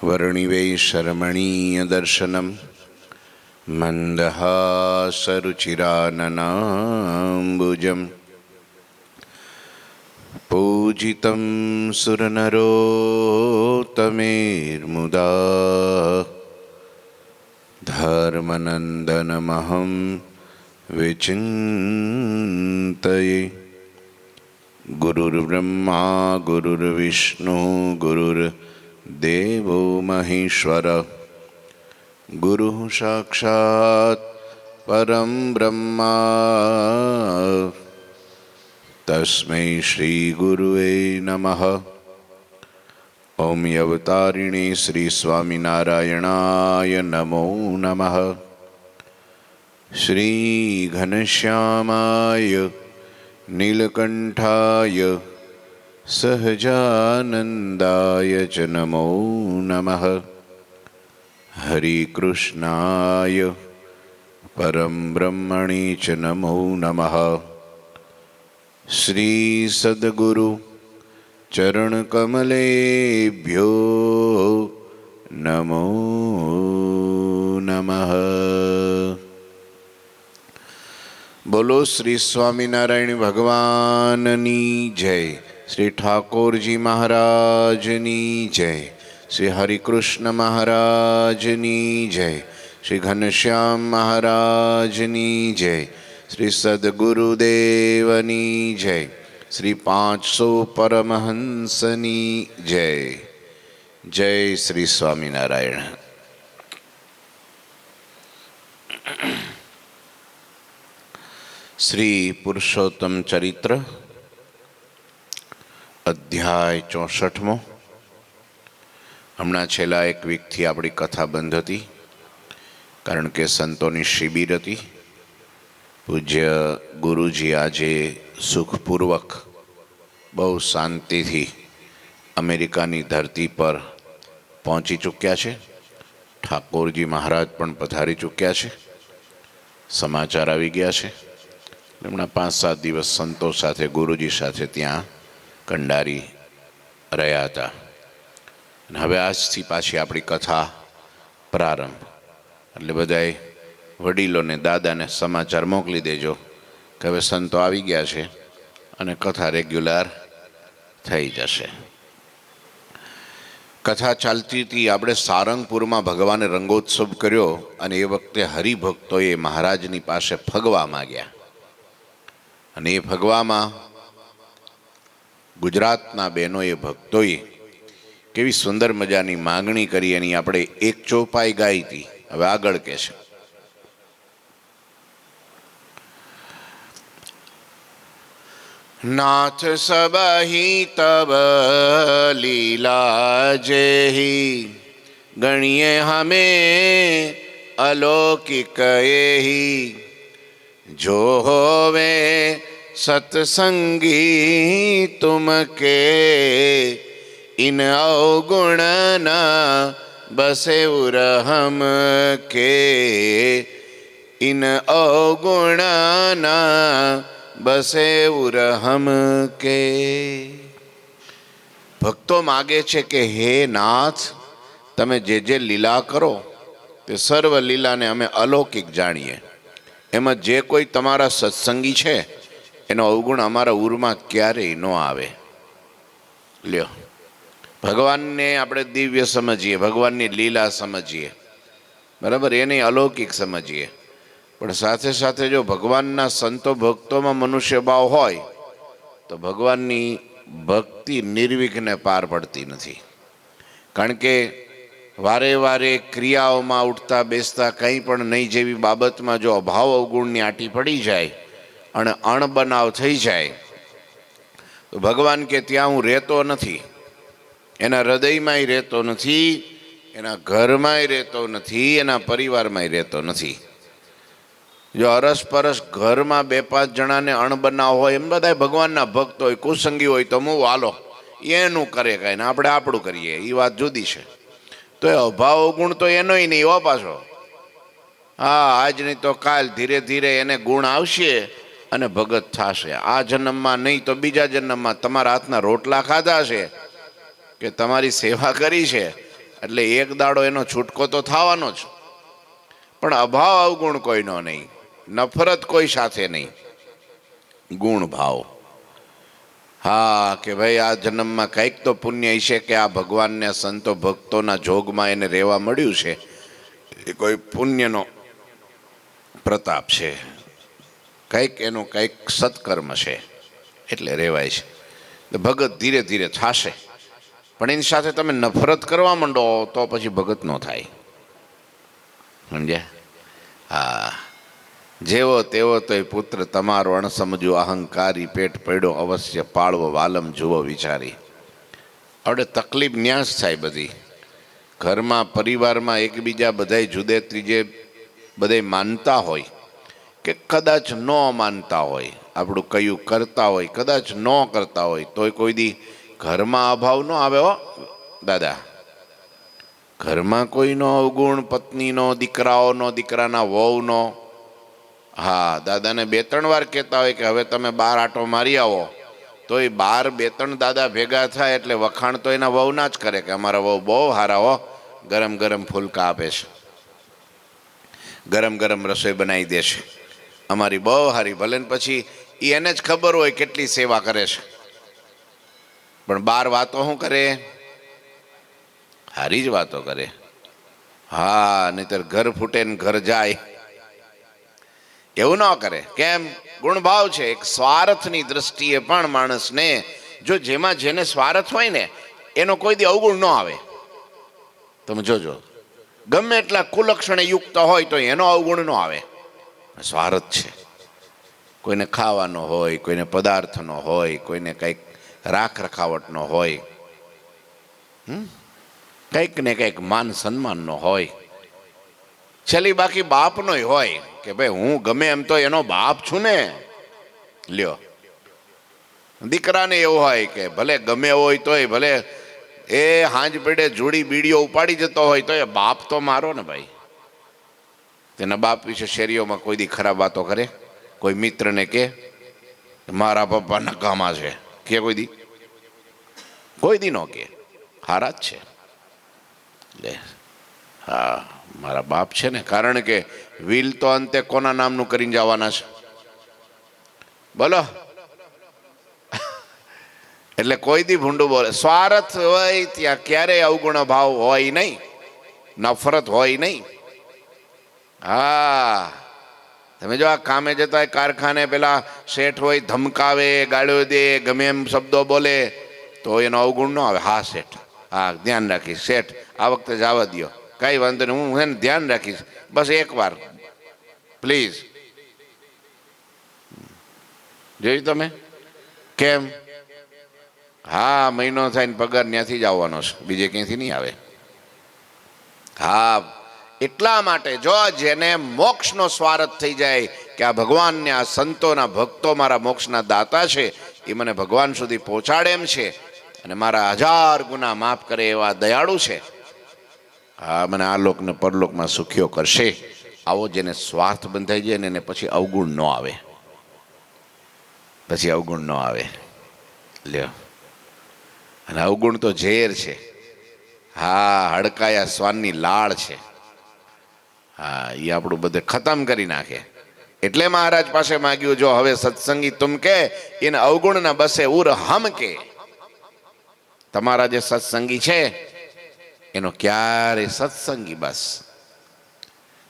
वर्णिवैशरमणीयदर्शनं मन्दहासरुचिराननाम्बुजं पूजितं सुरनरोत्तमेर्मुदा धर्मनन्दनमहं विचिन्तये। गुरुर्ब्रह्मा गुरुर्विष्णु गुरुर्देवो महेश्वर गुरुः साक्षात् परं ब्रह्म तस्मै श्री गुरुवे नमः। ओम अवतारिणे श्री स्वामिनारायणाय नमो नमः। श्री घनश्यामाय नीलकंठाय सहजानंदाय च नमो नमः। हरि कृष्णाय परम ब्रह्मणे च नमो नमः। श्री सद्गुरु चरण कमलेभ्यो नमो नमः। बोलो श्री स्वामीनारायण भगवाननी जय। श्री ठाकुरजी महाराजनी जय। श्री हरिकृष्ण महाराजनी जय। श्री घनश्याम महाराजनी जय। श्री सद्गुरुदेवनी जय। श्री 500 परमहंसनी जय। जय श्री स्वामीनारायण। श्री पुरुषोत्तम चरित्र अध्याय 64। हमणां छेल्ला एक वीकथी आपणी कथा बंध हती, कारण के संतोनी शिबिर हती। पूज्य गुरुजी आजे सुखपूर्वक बहु शांतिथी अमेरिकानी धरती पर पहोंची चूक्या छे। ठाकुरजी महाराज पण पधारी चूक्या छे। समाचार आवी गया छे। एमना 5-7 दिवस संतो साथे गुरुजी साथे त्यां कंडारी रह्या हता। हवे आजथी पाછી आपणी कथा प्रारंभ। એટલે બધાએ વડીલોને દાદાને સમાચાર મોકલી દેજો કે હવે સંતો આવી ગયા છે અને કથા રેગ્યુલર થઈ જશે। કથા ચાલતી હતી, આપણે સારંગપુરમાં ભગવાને રંગોત્સવ કર્યો અને એ વખતે હરિભક્તોએ મહારાજની પાસે ફગવા માગ્યા અને એ ફગવામાં ગુજરાતના બહેનોએ ભક્તોએ કેવી સુંદર મજાની માગણી કરી એની આપણે એક ચોપાઈ ગાઈ હતી। હવે આગળ કે છે, नाथ सबहि तब लीला जेहि गणिये हमें अलौकिक एहि जो होवे सत्संगी तुम के इन अवगुण न बसे उरहम के इन अवगुण न बसे उरहम के। भक्तो मागे छे के हे नाथ तमे जे जे लीला करो ते सर्व लीला ने अमे अलौकिक जाणीए। एम जे कोई तमारा सत्संगी छे एनो अवगुण अमारा उरमा क्यारेय न आवे। ल्यो, भगवान ने आपणे दिव्य समझीए, भगवान नी लीला समझीए, बराबर, एने अलौकिक समझीए। पण साथे साथे जो भगवानना संतो भक्तों में मनुष्य भाव होय तो भगवाननी भक्ति निर्विघ्न पार पड़ती नहीं। कारण के वारे वारे क्रियाओं में उठता बेसता कहीं पण नहीं जेवी बाबत में जो अभाव अवगुणनी आटी पड़ी जाए अने अणबनाव थई जाए तो भगवान के त्यां हूँ रहतो नहीं, एना हृदय में रहतो नहीं, एना घर में रहतो नहीं, एना परिवार में रहतो नहीं। जो अरस परस घर में 2-5 जना ने अणबनाव होय एम बधाय भगवानना भक्त होय, कुसंगी होय तो मुँ हालो एनु करे कांई ने आपणे आपणुं करीए, ई वात जुदी छे। तो अभाव गुण तो एनोय नहीं हो पाछो। हाँ, आज नहीं तो काल धीरे धीरे एने गुण आवशे અને ભગત થશે। આ જન્મમાં નહીં તો બીજા જન્મમાં તમારા હાથના રોટલા ખાધા છે કે તમારી સેવા કરી છે એટલે એક દાડો એનો છૂટકો તો થવાનો જ. પણ અભાવ અવગુણ કોઈનો નહીં, નફરત કોઈ સાથે નહીં, ગુણ ભાવ. હા કે ભાઈ આ જન્મમાં કંઈક તો પુણ્ય હશે કે આ ભગવાનને સંતો ભક્તોના જોગમાં એને રહેવા મળ્યું છે, એ કોઈ પુણ્યનો પ્રતાપ છે, કંઈક એનું કંઈક સત્કર્મ છે એટલે રહેવાય છે. ભગત ધીરે ધીરે થશે, પણ એની સાથે તમે નફરત કરવા માંડો તો પછી ભગત ન થાય. સમજ્યા? હા, જેવો તેવો તો એ પુત્ર તમારો અણસમજો અહંકારી, પેટ પડ્યો અવશ્ય પાળવો વાલમ જુઓ વિચારી. આપણે તકલીફ ન્યાસ થાય બધી. ઘરમાં પરિવારમાં એકબીજા બધાય જુદે ત્રીજે બધાય માનતા હોય કે કદાચ ન માનતા હોય, આપણું કયું કરતા હોય, કદાચ ન કરતા હોય, તોય કોઈ દી ઘરમાં અભાવ ન આવે. હો દાદા, ઘરમાં કોઈનો અવગુણ, પત્નીનો, દીકરાઓનો, દીકરાના વહુનો. હા, દાદાને 2-3 વાર કહેતા હોય કે હવે તમે બહાર આટો મારી આવો, તો એ 2 દાદા ભેગા થાય એટલે વખાણ તો એના વહુના જ કરે કે અમારા વહુ બહુ હારા હો, ગરમ ગરમ ફૂલકા આપે છે, ગરમ ગરમ રસોઈ બનાવી દે છે, અમારી બહુ હારી. ભલે ને પછી એને જ ખબર હોય કેટલી સેવા કરે છે, પણ 12 વાતો શું કરે? હારી જ વાતો કરે. હા, નહીતર ઘર ફૂટે ને ઘર જાય. એવું ન કરે. કેમ? ગુણભાવ છે. એક સ્વાર્થની દ્રષ્ટિએ પણ માણસને, જો જેમાં જેને સ્વાર્થ હોય ને એનો કોઈ દી અવગુણ ન આવે. તમે જોજો, ગમે એટલા કુલક્ષણે યુક્ત હોય તો એનો અવગુણ ન આવે. સ્વાર્થ છે. કોઈને ખાવાનો હોય, કોઈને પદાર્થનો હોય, કોઈને કંઈક રાખ રખાવટનો હોય, કંઈક ને કંઈક માન સન્માનનો હોય. છેલ્લી બાકી બાપનોય હોય કે ભાઈ હું ગમે એમ તો એનો બાપ છું ને. લ્યો, દીકરાને એવું હોય કે ભલે ગમે હોય તોય, ભલે એ હાંજ પેડે જોડી બીડીઓ ઉપાડી જતો હોય તો એ બાપ તો મારો ને ભાઈ. તેના બાપ વિશે શેરીઓમાં કોઈ દી ખરાબ વાતો કરે? કોઈ મિત્રને કે મારા પપ્પા નકામા છે કે કોઈ દી? કોઈ દી ન કે. હારા જ છે. લે, હા, મારા બાપ છે ને. કારણ કે વિલ તો અંતે કોના નામનું કરીને જવાના છે? બોલો. એટલે કોઈ દી ભૂંડું બોલે. સ્વાર્થ હોય ત્યાં ક્યારેય અવગુણ ભાવ હોય નહીં, નફરત હોય નહીં. હા, તમે જો આ કામે જતા કારખાને પેલા શેઠ હોય, ધમકાવે, ગાળ્યો દે, ગમે એમ શબ્દો બોલે તો એનો અવગુણ ન આવે. હા શેઠ, હા ધ્યાન રાખીશ શેઠ, આ વખતે જવા દો, કઈ વાંધો નહીં, હું એને ધ્યાન રાખીશ, બસ એકવાર પ્લીઝ. જોયું તમે? કેમ? હા, મહિનો થાય ને પગાર ત્યાંથી જ આવવાનો છે, બીજે ક્યાંથી નહીં આવે. હા, એટલા માટે જો જેને મોક્ષનો સ્વાર્થ થઈ જાય કે આ ભગવાનને, આ સંતોના ભક્તો મારા મોક્ષના દાતા છે, એ મને ભગવાન સુધી પહોંચાડે એમ છે અને મારા 1000 ગુના માફ કરે એવા દયાળુ છે, હા, મને આ લોકને પરલોકમાં સુખીઓ કરશે. આવો જેને સ્વાર્થ બંધાઈ જાય ને એને પછી અવગુણ ન આવે. પછી અવગુણ ન આવે. લ્યો, અને અવગુણ તો ઝેર છે. હા, હડકાયા શ્વાનની લાળ છે. હા, એ આપણું બધે ખતમ કરી નાખે. એટલે મહારાજ પાસે માગ્યું, જો હવે સત્સંગી તુમ કે એને અવગુણ ના બસે ઉર હમ કે. તમારા જે સત્સંગી છે એનો ક્યારે સત્સંગી બસ.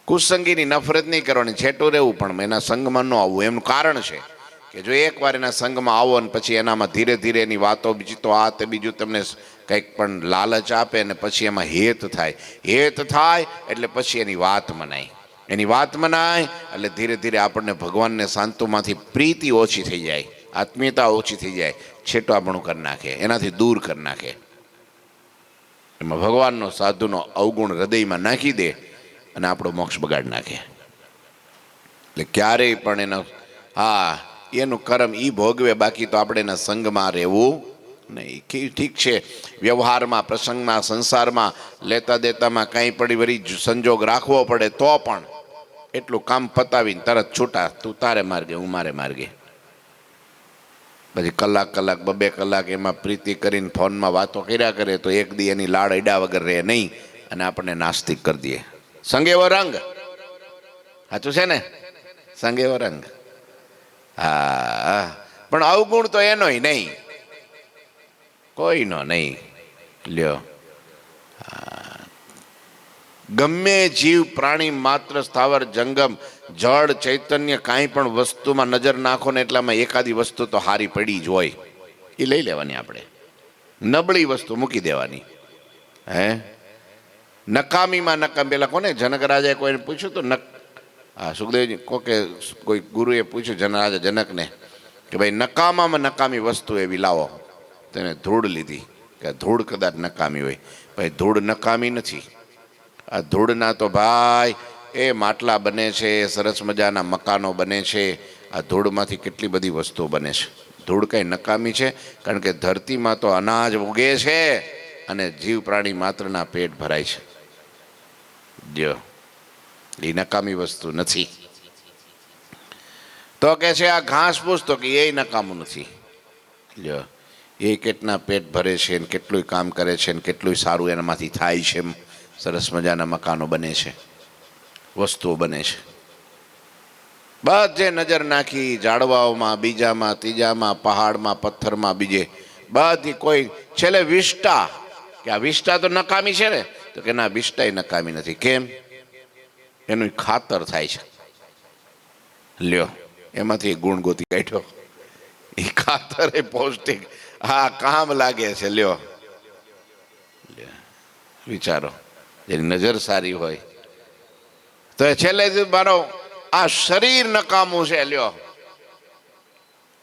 કુસંગીની નફરત નહીં કરવાની, છેટું રહેવું, પણ એના સંગમાં ન આવવું. એમનું કારણ છે કે જો એકવાર એના સંગમાં આવો ને પછી એનામાં ધીરે ધીરે એની વાતો, બીજી તો આ તે બીજું તમને કંઈક પણ લાલચ આપે ને પછી એમાં હેત થાય. હેત થાય એટલે પછી એની વાત મનાય. એની વાત મનાય એટલે ધીરે ધીરે આપણને ભગવાનને શાંતુમાંથી પ્રીતિ ઓછી થઈ જાય, આત્મીયતા ઓછી થઈ જાય, છેટાપણું કરી નાખે, એનાથી દૂર કરી નાખે. એમાં ભગવાનનો, સાધુનો અવગુણ હૃદયમાં નાખી દે અને આપણો મોક્ષ બગાડી નાખે. એટલે ક્યારેય પણ એનો, હા, એનું કર્મ એ ભોગવે, બાકી તો આપણે એના સંગમાં રહેવું નહીં. ઠીક છે, વ્યવહારમાં, પ્રસંગમાં, સંસારમાં, લેતા દેતામાં કંઈ પડી વળી સંજોગ રાખવો પડે તો પણ એટલું કામ પતાવીને તરત છૂટા, તું તારે માર્ગે, હું મારે માર્ગે. પછી કલાક 2 કલાક એમાં પ્રીતિ કરીને ફોનમાં વાતો કર્યા કરે તો એક દી એની લાડ અડ્યા વગર રહે નહીં. અને આપણને નાસ્તિક કરી દે. સંગેવો રંગ, સાચું છે ને? સંગેવો રંગ. હા, પણ અવગુણ તો એનોય નહીં, કોઈનો નહીં. લ્યો, ગમે જીવ પ્રાણી માત્ર સ્થાવર જંગમ જળ ચૈતન્ય કાંઈ પણ વસ્તુમાં નજર નાખો ને એટલામાં એકાદી વસ્તુ તો હારી પડી જ હોય, એ લઈ લેવાની. આપણે નબળી વસ્તુ મૂકી દેવાની. હે, નકામીમાં નકામ. પેલા કોને જનક રાજાએ કોઈને પૂછ્યું તો હા, સુખદેવજી કોઈ ગુરુએ પૂછ્યું રાજા જનકને કે ભાઈ નકામામાં નકામી વસ્તુ એવી લાવો. તેને ધૂળ લીધી કે ધૂળ કદાચ નકામી હોય. ભાઈ ધૂળ નકામી નથી. આ ધૂળના તો ભાઈ એ માટલા બને છે, સરસ મજાના મકાનો બને છે. આ ધૂળમાંથી કેટલી બધી વસ્તુઓ બને છે. ધૂળ કંઈ નકામી છે? કારણ કે ધરતીમાં તો અનાજ ઉગે છે અને જીવ પ્રાણી માત્રના પેટ ભરાય છે. જો એ નકામી વસ્તુ નથી. તો કે છે આ ઘાસ ફૂસ, તો કે એ નકામું નથી. જો એ કેટલા પેટ ભરે છે ને કેટલું કામ કરે છે ને કેટલું સારું એનામાંથી થાય છે. સરસ મજાના મકાનો બને છે, વસ્તુઓ બને છે. બધે નજર નાખી, ઝાડવાઓમાં, બીજામાં, ત્રીજામાં, પહાડમાં, પથ્થરમાં, બીજે બધી કોઈ છેલ્લે વિષ્ટા, કે આ વિષ્ટા તો નકામી છે ને? તો કે ના, વિષ્ટા નકામી નથી. કેમ? એનું ખાતર થાય છે. લ્યો, એમાંથી ગુણ ગોતી કાઢ્યો. એ ખાતર એ પૌષ્ટિક, હા, કામ લાગે છે. લ્યો, વિચારો, જેની નજર સારી હોય તો છેલ્લે મારો આ શરીર નકામું છે. લ્યો,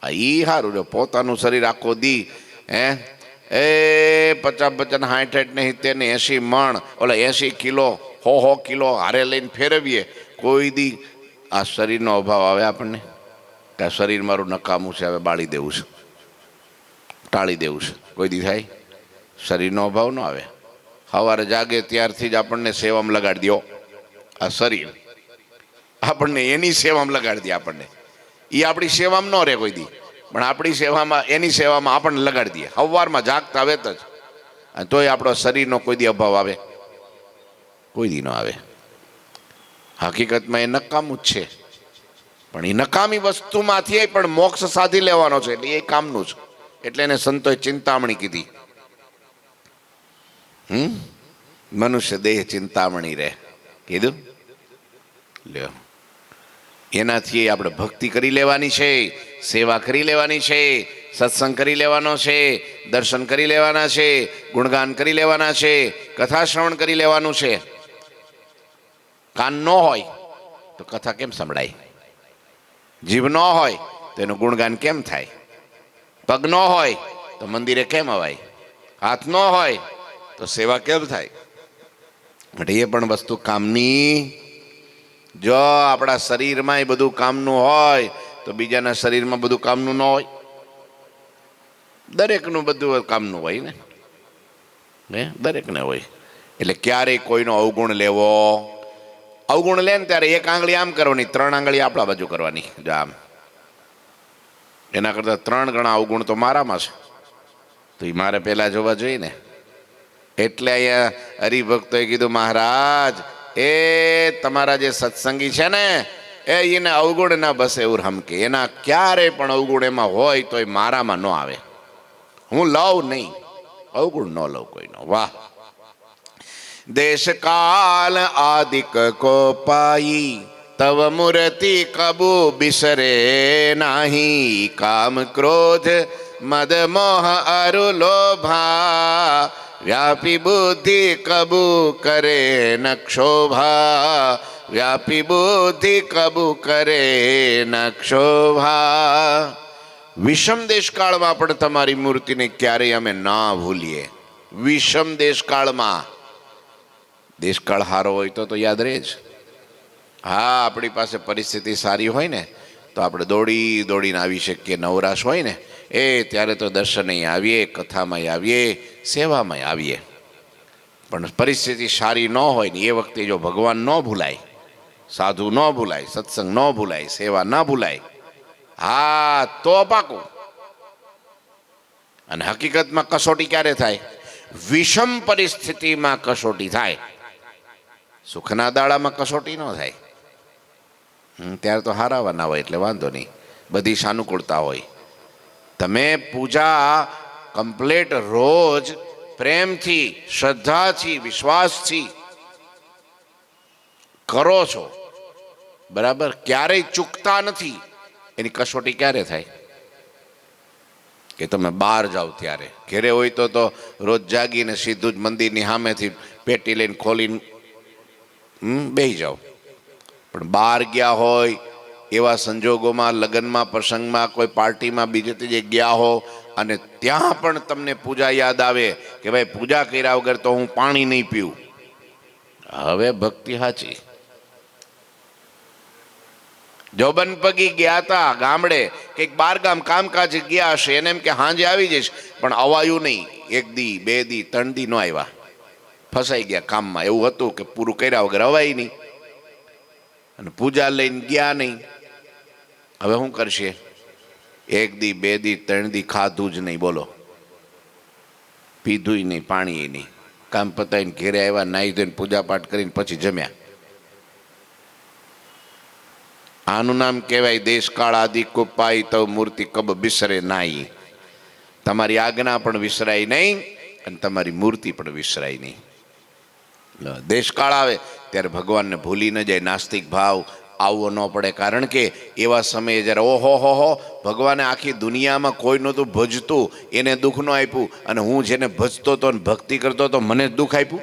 ઈ સારું. લ્યો, પોતાનું શરીર આખો દી એ 50 60 ને 70 ને 80 મણ, ઓલા 80 કિલો 100 કિલો હારે લઈને ફેરવીએ. કોઈ દી આ શરીરનો અભાવ આવે આપણને કે આ શરીર મારું નકામું છે, હવે બાળી દેવું છે, ટાળી દેવું છે? કોઈ દી થાય? શરીરનો અભાવ ન આવે. સવારે જાગે ત્યારથી જ આપણને સેવામાં લગાડી દો. આ શરીર આપણને એની સેવામાં લગાડી દે. આપણને એ આપણી સેવામાં ન રહે કોઈ દી, પણ આપણી સેવામાં, એની સેવામાં આપણને લગાડી દે. સવારમાં જાગતા વેત જ. અને તોય આપણો શરીરનો કોઈ દી અભાવ આવે? કોઈ દી ન આવે. હકીકતમાં એ નકામું જ છે. પણ એ નકામી વસ્તુમાંથી પણ મોક્ષ સાધી લેવાનો છે, એટલે એ કામનું છે. એટલે એને સંતોએ ચિંતામણી કીધી. મનુષ્ય દેહ ચિંતામણી રહે કીધું. લ્યો, એનાથી આપણે ભક્તિ કરી લેવાની છે, સેવા કરી લેવાની છે, સત્સંગ કરી લેવાનો છે, દર્શન કરી લેવાના છે, ગુણગાન કરી લેવાના છે, કથા શ્રવણ કરી લેવાનું છે. કાન ન હોય તો કથા કેમ સંભળાય? જીભ ન હોય તો એનું ગુણગાન કેમ થાય? પગ ન હોય તો મંદિરે કેમ અવાય? હાથ ન હોય તો સેવા કેમ થાય? એટલે એ પણ વસ્તુ કામની. જો આપણા શરીરમાં એ બધું કામનું હોય તો બીજાના શરીરમાં બધું કામનું ન હોય? દરેકનું બધું કામનું હોય ને, દરેકને હોય. એટલે ક્યારેય કોઈનો અવગુણ લેવો. અવગુણ લે ને ત્યારે એક આંગળી આમ કરવાની, 3 આંગળી આપણા બાજુ કરવાની. જો આમ. એના કરતાં 3 ગણા અવગુણ તો મારામાં છે, તો એ મારે પહેલા જોવા જોઈએ ને. એટલે અહીંયા હરિભક્તોએ કીધું, મહારાજ એ તમારા જે સત્સંગી છે ને એને અવગુણ ના બસે એવું હમકે. એના ક્યારેય પણ અવગુણ એમાં હોય તો એ મારામાં ન આવે. હું લઉં નહીં, અવગુણ ન લઉં કોઈનો. વાહ! દેશ કાલ આદિક કો પાઈ, તવ મૂર્તિ કબુ બિસરે નાહી. કામ ક્રોધ મદ મોહ અરુ લોભા, વ્યાપી બુદ્ધિ કબુ કરે ન ક્ષોભા. વ્યાપી બુદ્ધિ કબુ કરે ન ક્ષોભા. વિષમ દેશકાળમાં પણ તમારી મૂર્તિને ક્યારેય અમે ના ભૂલીએ. વિષમ દેશકાળમાં. દેશકાળ સારો હોય તો યાદ રહે જ. હા, આપણી પાસે પરિસ્થિતિ સારી હોય ને તો આપણે દોડી દોડીને આવી શકીએ. નવરાશ હોય ને ત્યારે તો દર્શને આવીએ, કથામાં આવીએ, સેવામાં આવીએ. પણ પરિસ્થિતિ સારી ન હોય ને એ વખતે જો ભગવાન ન ભૂલાય, સાધુ ન ભૂલાય, સત્સંગ ન ભૂલાય, સેવા ન ભૂલાય, હા તો પાકું. અને હકીકતમાં કસોટી ક્યારે થાય? વિષમ પરિસ્થિતિમાં કસોટી થાય. સુખના દાડામાં કસોટી ન થાય. ત્યારે તો હારાવાના હોય એટલે વાંધો નહીં, બધી સાનુકૂળતા હોય. તમે પૂજા કમ્પ્લેટ રોજ પ્રેમથી, શ્રદ્ધાથી, વિશ્વાસથી કરો છો, બરાબર, ક્યારેય ચૂકતા નથી. એની કસોટી ક્યારે થાય? કે તમે બહાર જાઓ ત્યારે. ઘેરે હોય તો રોજ જાગીને સીધું જ મંદિરની સામેથી પેટી લઈને ખોલીને બેસી જાઓ. પણ બહાર ગયા હોય એવા સંજોગોમાં, લગ્નમાં, પ્રસંગમાં, કોઈ પાર્ટીમાં, બીજે ત્રીજે ગયા હો અને ત્યાં પણ તમને પૂજા યાદ આવે કે ભાઈ પૂજા કર્યા વગર તો હું પાણી નહીં પીવું, હવે ભક્તિ સાચી. જોબન પગી ગયા હતા ગામડે, કંઈક બાર ગામ કામકાજ ગયા હશે, એને એમ કે હાંજે આવી જઈશ, પણ અવાયું નહીં. 1 દી 2 દી 3 દી ન આવ્યા, ફસાઈ ગયા કામમાં. એવું હતું કે પૂરું કર્યા વગર અવાય નહીં, અને પૂજા લઈને ગયા નહીં. હવે શું કરશે? 1 દી 2 દી 3 દી ખાધું જ નહીં, બોલો, પીધું નહીં, પાણી નહીં. કામ પતાવીને ઘેરે આવ્યા, નાહી ધોઈને પૂજા પાઠ કરીને પછી જમ્યા. આનું નામ કહેવાય દેશકાળ આદિ કુપાઈ તવ મૂર્તિ કબ બિસરે નાઈ. તમારી આજ્ઞા પણ વિસરાય નહીં અને તમારી મૂર્તિ પણ વિસરાય નહીં. દેશકાળ આવે ત્યારે ભગવાનને ભૂલી ન જાય. નાસ્તિક ભાવ આવવો ન પડે, કારણ કે એવા સમયે જ્યારે ઓહો ભગવાને આખી દુનિયામાં કોઈ નહોતું ભજતું, એને દુઃખ ન આપ્યું, અને હું જેને ભજતો હતો ભક્તિ કરતો હતો મને જ દુઃખ આપ્યું.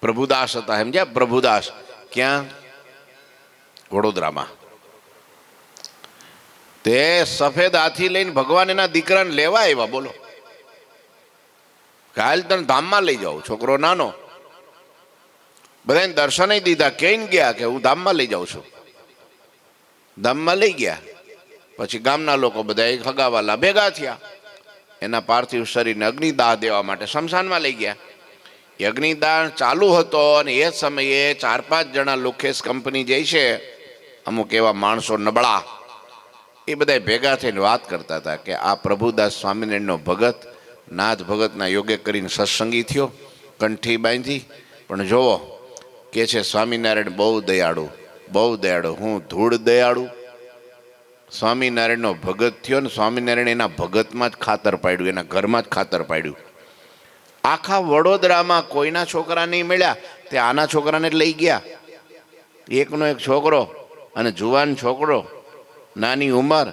પ્રભુદાસ હતા, સમજ્યા? પ્રભુદાસ ક્યાં? વડોદરામાં. તે સફેદ હાથી લઈને ભગવાન એના દીકરાને લેવા આવ્યા, બોલો. કાલ તને ધામમાં લઈ જાઉં, છોકરો નાનો. બધાને દર્શન દીધા, કહીને ગયા કે હું ધામમાં લઈ જાઉં છું. ધામમાં લઈ ગયા. પછી ગામના લોકો બધા હગાવાલા ભેગા થયા, એના પાર્થિવ શરીરને અગ્નિદાહ દેવા માટે શમશાનમાં લઈ ગયા. એ અગ્નિદાહ ચાલુ હતો અને એ સમયે 4-5 જણા લોકેશ કંપની જાય છે, અમુક એવા માણસો નબળા, એ બધા ભેગા થઈને વાત કરતા હતા કે આ પ્રભુદાસ સ્વામિનારાયણનો ભગત, નાથ ભગતના યોગે કરીને સત્સંગી થયો, કંઠી બાંધી, પણ જોવો કે છે સ્વામિનારાયણ બહુ દયાળુ, બહુ દયાળુ. હું ધૂળ દયાળુ? સ્વામિનારાયણનો ભગત થયો ને સ્વામિનારાયણ એના ભગતમાં જ ખાતર પાડ્યું, એના ઘરમાં જ ખાતર પાડ્યું. આખા વડોદરામાં કોઈના છોકરા નહીં મળ્યા, તે આના છોકરાને લઈ ગયા. એકનો એક છોકરો, અને જુવાન છોકરો, નાની ઉંમર,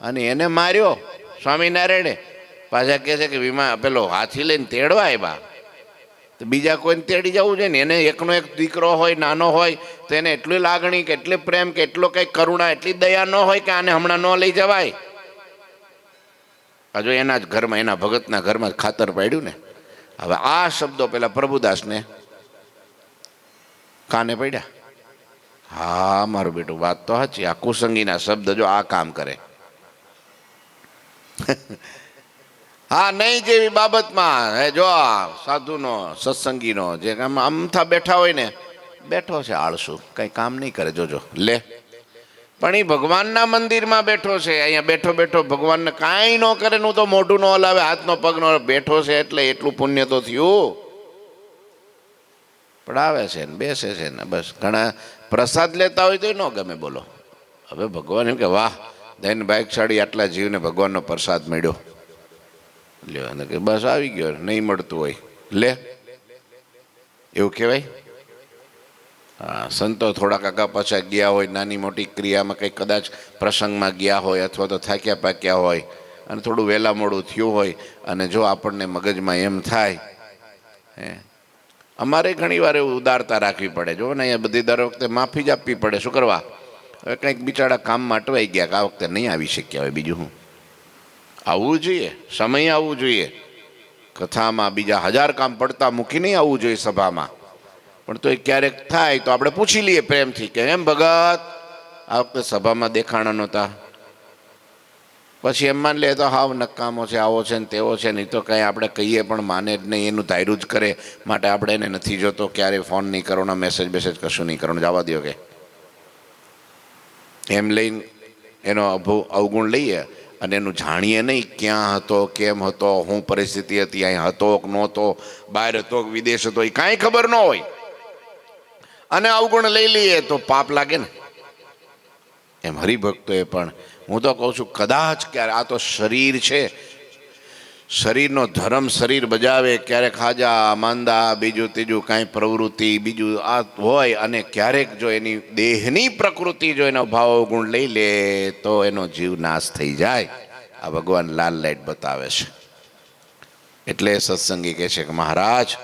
અને એને માર્યો સ્વામિનારાયણે. પાછા કહે છે કે પેલો હાથી લઈને તેડવા આવ્યા. તો બીજા કોઈને તેડી જવું છે ને, એને એકનો એક દીકરો હોય, નાનો હોય, તો એને એટલી લાગણી, કે એટલી પ્રેમ, કે એટલો કંઈક કરુણા, એટલી દયા ન હોય કે આને હમણાં ન લઈ જવાય. હજુ એના જ ઘરમાં, એના ભગતના ઘરમાં જ ખાતર પાડ્યું ને. હવે આ શબ્દો પેલા પ્રભુદાસને કાને પડ્યા. હા મારું બેટું, વાત તો સાચી. આ કુસંગીના શબ્દ જો આ કામ કરે. હા, નહીં જેવી બાબતમાં હે જો સાધુનો, સત્સંગીનો જે કામ અમથા બેઠા હોય ને, બેઠો છે આળસુ, કંઈ કામ નહીં કરે, જોજો લે. પણ એ ભગવાનના મંદિરમાં બેઠો છે, અહીંયા બેઠો બેઠો ભગવાનને કાંઈ ન કરે, નું તો મોઢું ન હલાવે, હાથનો પગ ન બેઠો છે, એટલે એટલું પુણ્ય તો થયું. પણ આવે છે ને બેસે છે ને, બસ. ઘણા પ્રસાદ લેતા હોય તો ન ગમે, બોલો. હવે ભગવાન એમ કે વાહ, ધન ભાગશાળી, આટલા જીવને ભગવાનનો પ્રસાદ મળ્યો, લ્યો. અને કે બસ આવી ગયો, નહીં મળતું હોય લે, એવું કહેવાય? હા, સંતો થોડાક આગા પાછા ગયા હોય, નાની મોટી ક્રિયામાં કંઈક કદાચ પ્રસંગમાં ગયા હોય, અથવા તો થાક્યા પાક્યા હોય, અને થોડું વહેલા મોડું થયું હોય, અને જો આપણને મગજમાં એમ થાય, અમારે ઘણી વાર એવું ઉદારતા રાખવી પડે. જો ને અહીંયા બધી દર વખતે માફી જ આપવી પડે. શું કરવા? હવે કંઈક બિચારા કામમાં અટવાઈ ગયા કે આ વખતે નહીં આવી શક્યા હોય, બીજું શું? આવવું જોઈએ, સમય આવવું જોઈએ. કથામાં બીજા 1000 કામ પડતા મૂકી નહીં આવવું જોઈએ સભામાં. પણ તો એ ક્યારેક થાય તો આપણે પૂછી લઈએ પ્રેમથી કે એમ ભગત આ વખતે સભામાં દેખાણા નહોતા. પછી એમ માન લે તો હાવ નકામો છે, આવો છે ને તેવો છે, નહીં તો કંઈ આપણે કહીએ પણ માને જ નહીં, એનું ધાર્યું જ કરે. માટે આપણે એને નથી જોતો, ક્યારેય ફોન નહીં કરવાનો, મેસેજ કશું નહીં કરવાનું, જવા દો કે એમ લઈને એનો અવગુણ લઈએ. અને એનું જાણીએ નહીં ક્યાં હતો, કેમ હતો, શું પરિસ્થિતિ હતી, અહીં હતો કે નહોતો, બહાર હતો કે વિદેશ હતો, એ કાંઈ ખબર ન હોય અને અવગુણ લઈ લઈએ તો પાપ લાગે ને. એમ હરિભક્તોએ પણ હું તો કહું છું, કદાચ ક્યારે આ તો શરીર છે, શરીરનો ધર્મ શરીર બજાવે, ક્યારેક ખાજા માંદા બીજું ત્રીજું કાંઈ પ્રવૃત્તિ બીજું આ હોય, અને ક્યારેક જો એની દેહની પ્રકૃતિ જો એનો ભાવ અવગુણ લઈ લે તો એનો જીવ નાશ થઈ જાય. આ ભગવાન લાલ લાઈટ બતાવે છે. એટલે સત્સંગી કહે છે કે મહારાજ,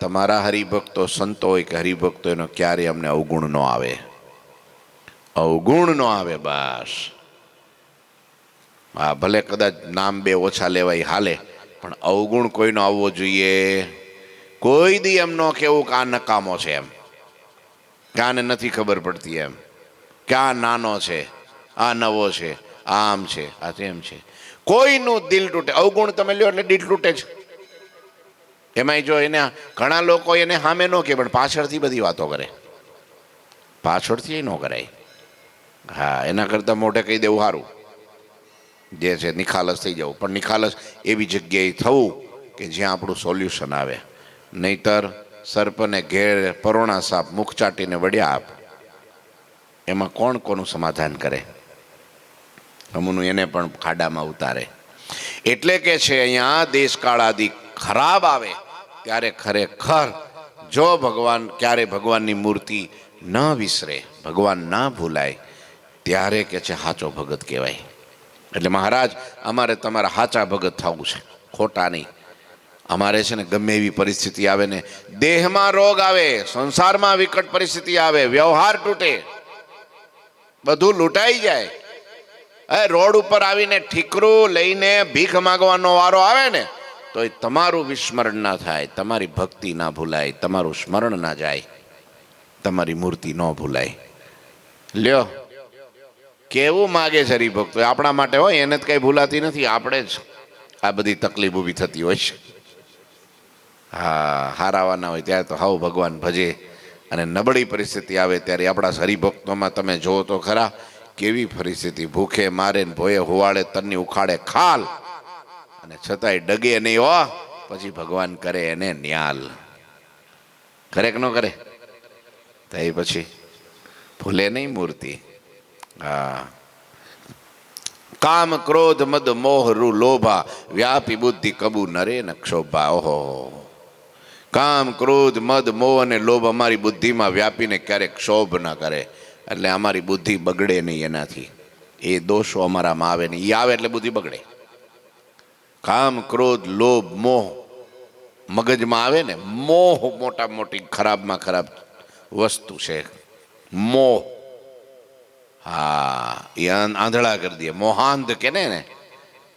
તમારા હરિભક્તો સંતો હોય કે હરિભક્તો, એનો ક્યારે અમને અવગુણ ન આવે, અવગુણ ન આવે. બસ હા, ભલે કદાચ નામ બે ઓછા લેવાય હાલે, પણ અવગુણ કોઈનો આવવો જોઈએ. કોઈ દી એમ ન કેવું કે આ નકામો છે, એમ કે આને નથી ખબર પડતી, એમ કે આ નાનો છે, આ નવો છે, આમ છે, આ તેમ છે. કોઈનું દિલ તૂટે, અવગુણ તમે લ્યો એટલે દિલ તૂટે છે. એમાંય જો એને ઘણા લોકો એને સામે ન કહે, પણ પાછળથી બધી વાતો કરે, પાછળથી ન કરાય. હા, એના કરતાં મોઢે કહી દેવું સારું, જે છે નિખાલસ થઈ જવું. પણ નિખાલસ એવી જગ્યાએ થવું કે જ્યાં આપણું સોલ્યુશન આવે. નહીતર સર્પને ઘેર પરોણા સાપ, મુખ ચાટીને વળ્યા આપ, એમાં કોણ કોનું સમાધાન કરે? અમુનું એને પણ ખાડામાં ઉતારે. એટલે કે છે અહીંયા દેશકાળ આદિ ખરાબ આવે ત્યારે ખરેખર જો ભગવાન, ક્યારે ભગવાનની મૂર્તિ ન વિસરે, ભગવાન ના ભૂલાય, ત્યારે કે છે સાચો ભગત કહેવાય. એટલે મહારાજ, અમારે તમારા સાચા ભગત થવું છે, ખોટા નહીં. અમારે છે ને ગમે એવી પરિસ્થિતિ આવે ને, દેહમાં રોગ આવે, સંસારમાં વિકટ પરિસ્થિતિ આવે, વ્યવહાર તૂટે, બધું લૂંટાઈ જાય, રોડ ઉપર આવીને ઠીકરું લઈને ભીખ માગવાનો વારો આવે ને, તો એ તમારું વિસ્મરણ ના થાય, તમારી ભક્તિ ના ભૂલાય, તમારું સ્મરણ ના જાય, તમારી મૂર્તિ ન ભૂલાય. લ્યો કેવું માગે છે હરિભક્તો, આપણા માટે હોય, એને જ કઈ ભૂલાતી નથી, આપણે જ આ બધી તકલીફ ઊભી થતી હોય છે. હા, હારાવાના હોય ત્યારે તો હાવ ભગવાન ભજે, અને નબળી પરિસ્થિતિ આવે ત્યારે આપણા હરિભક્તોમાં તમે જોવો તો ખરા, કેવી પરિસ્થિતિ, ભૂખે મારે ને ભોયે હુવાડે, તનની ઉખાડે ખાલ, અને છતાંય ડગે નહીં હો. પછી ભગવાન કરે એને ન્યાલ. કરે કે ન કરે? તો એ પછી ભૂલે નહીં મૂર્તિ. હા, કામ ક્રોધ મદ મોહ રૂ લોભા, વ્યાપી બુદ્ધિ કબુ નરે ન ક્ષોભા. ઓહો, કામ ક્રોધ મદ મોહ અને લોભ અમારી બુદ્ધિમાં વ્યાપીને ક્યારેક ક્ષોભ ન કરે, એટલે અમારી બુદ્ધિ બગડે નહીં એનાથી, એ દોષો અમારામાં આવે નહીં. એ આવે એટલે બુદ્ધિ બગડે. કામ ક્રોધ લોભ મોહ મગજમાં આવે ને, મોહ મોટા મોટી ખરાબમાં ખરાબ વસ્તુ છે, મોહ. હા, એ આંધળા કરી દે, મોહાંધ કે ને.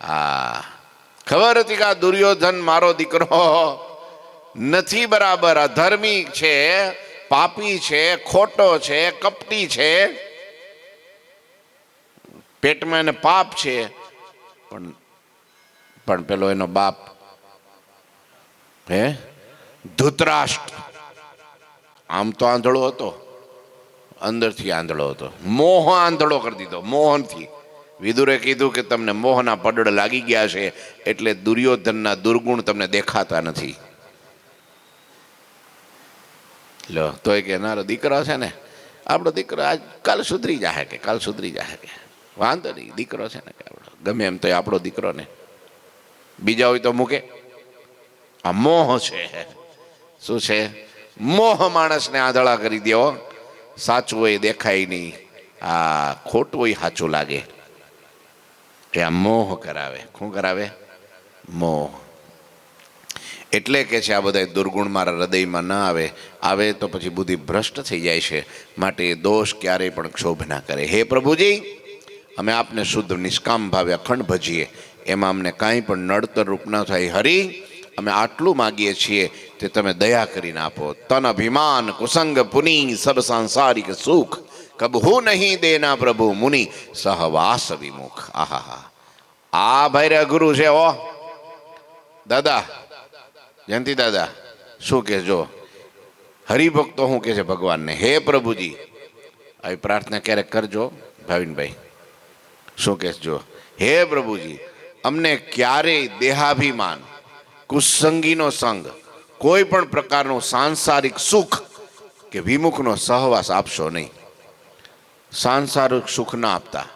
હા, ખબર હતી કે આ દુર્યોધન મારો દીકરો નથી બરાબર, અધર્મી છે, પાપી છે, ખોટો છે, કપટી છે, પેટમાં એને પાપ છે, પણ પેલો એનો બાપ હે ધૃતરાષ્ટ્ર આમ તો આંધળો હતો, અંદરથી આંધળો હતો, મોહ આંધળો કરી દીધો. મોહનથી વિદુરે કીધું કે તમને મોહના પડડ લાગી ગયા છે, એટલે દુર્યોધનના દુર્ગુણ તમને દેખાતા નથી. લો તોય કે નારો દીકરો છે ને, આપણો દીકરો આજ કાલ સુધરી જાય, કે કાલ સુધરી જાય, કે વાંધો નહીં, દીકરો છે ને, કે આપણો ગમે એમ તો આપણો દીકરો ને, બીજા હોય તો મૂકે. આ મોહ છે. શું છે? મોહ માણસને આંધળા કરી દે. સાચું હોય દેખાય નહીં, આ ખોટું હોય સાચું લાગે, કે આ મોહ કરાવે. શું કરાવે? મોહ. એટલે કે છે આ બધા દુર્ગુણ મારા હૃદયમાં ન આવે, આવે તો પછી બુદ્ધિ ભ્રષ્ટ થઈ જાય છે. માટે એ દોષ ક્યારેય પણ ક્ષોભ ના કરે. હે પ્રભુજી, અમે આપને શુદ્ધ નિષ્કામ ભાવે અખંડ ભજીએ, એમાં અમને કાંઈ પણ નડતર રૂપ ન થાય. હરી, અમે આટલું માગીએ છીએ તે તમે દયા કરીને આપો. તન અભિમાન કુસંગ પુની સબ સાંસારિક સુખ, કબહુ નહીં દેના પ્રભુ મુનિ સહવાસ વિમુખ. આહા, આ ભાઈ અઘરું છે. ઓ દાદા, જયંતિ દાદા, શું કે જો હરિભક્તો શું કે છે ભગવાનને, હે પ્રભુજી, આવી પ્રાર્થના ક્યારેક કરજો. ભાવિનભાઈ શું કે જો, હે પ્રભુજી, અમને ક્યારેય દેહાભિમાન, કુસંગીનો સંગ, કોઈ પણ પ્રકારનું સાંસારિક સુખ કે વિમુખનો સહવાસ આપશો નહીં. સાંસારિક સુખ ના આપતા.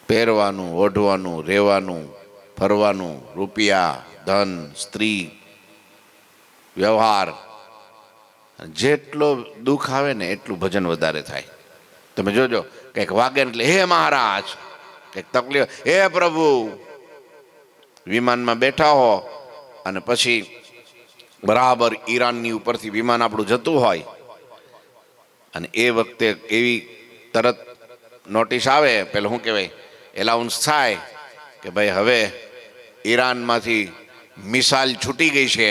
પહેરવાનું, ઓઢવાનું, રહેવાનું, ફરવાનું, રૂપિયા, ધન, સ્ત્રી, વ્યવહાર, જેટલો દુઃખ આવે ને એટલું ભજન વધારે થાય. તમે જોજો, કંઈક વાગે એટલે હે મહારાજ, કંઈક તકલીફ, હે પ્રભુ. વિમાનમાં બેઠા હો અને પછી બરાબર ઈરાનની ઉપરથી વિમાન આપણું જતું હોય અને એ વખતે એવી તરત નોટિસ આવે, પેલું શું કહેવાય, એલાઉન્સ થાય કે ભાઈ હવે ઈરાનમાંથી મિસાઇલ છૂટી ગઈ છે